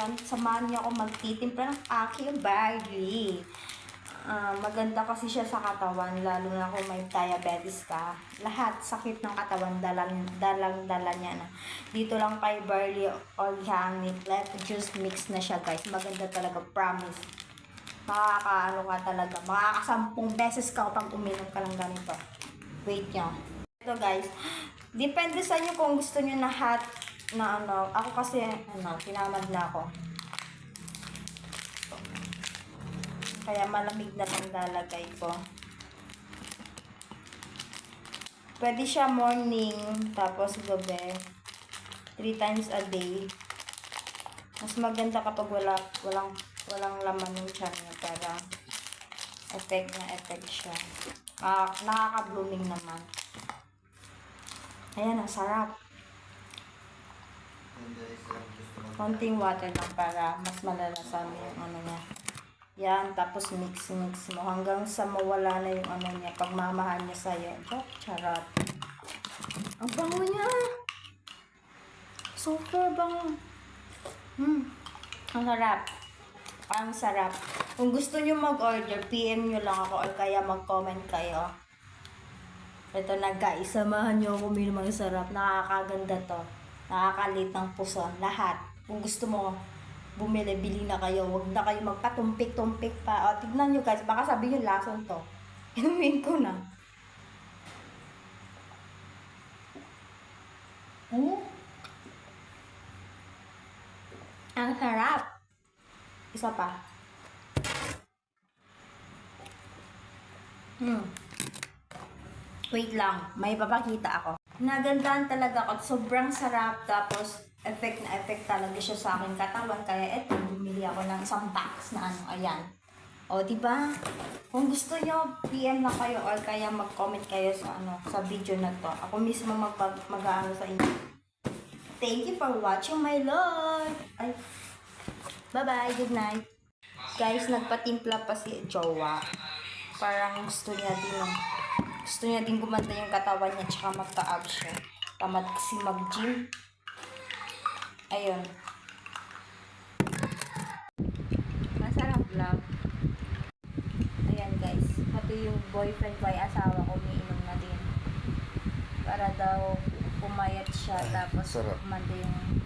ngayon, samahan niyo ako magtitimpla ng aking barley. Maganda kasi siya sa katawan, lalo na kung may diabetes ka. Lahat sakit ng katawan, dala niya na. Dito lang kay barley organic left juice mix na siya, guys. Maganda talaga, promise. Makakaano ka talaga. Makakasampung beses ka pag uminom ka ng ganito. Wait nyo. Ito, guys. Depende sa inyo kung gusto nyo na hot na ano. Ako kasi, tinamad na ako. Kaya malamig na lang lalagay ko. Pwede siya morning, tapos gabi. 3 times a day. Mas maganda kapag walang laman yung tiyan niya para effect siya. Nakaka-blooming naman. Ayan, ang sarap. Konting water lang para mas malalasan yung ano niya. Yan, tapos mix mo hanggang sa mawala na yung ano niya, pagmamahal niya sa'yo. Oh, charot. Ang bango niya. Super bango. Ang sarap. Ang sarap. Kung gusto niyo mag-order, PM niyo lang ako or kaya mag-comment kayo. Ito na, guys, samahan niyo ako uminom ng sarap. Nakakaganda to. Nakakalit ng puso. Lahat. Kung gusto mo, bili na kayo. Huwag na kayo magpatumpik-tumpik pa. O, tignan nyo, guys. Baka sabihin yung lason to. Inumin ko na. Ang sarap. Isa pa. Wait lang. May papakita ako. Nagandahan talaga ako. Sobrang sarap. Tapos, effect talaga siya sa akin katawan. Kaya eto, bumili ako ng isang box na ano. Ayan. O, diba? Kung gusto nyo, PM lang kayo or kaya mag-comment kayo sa sa video na to. Ako mismo mag-ano sa inyo. Thank you for watching, my lord. Ay. Bye-bye. Good night. Guys, nagpatimpla pa si Jowa. Parang gusto niya din gumanda yung katawan niya tsaka magka-abs siya. Tamad kasi mag-gym. Ayun. Masarap lang. Ayan, guys. Pati yung boyfriend ko ay asawa ko, umiinom na din. Para daw pumayat siya tapos gumanda yung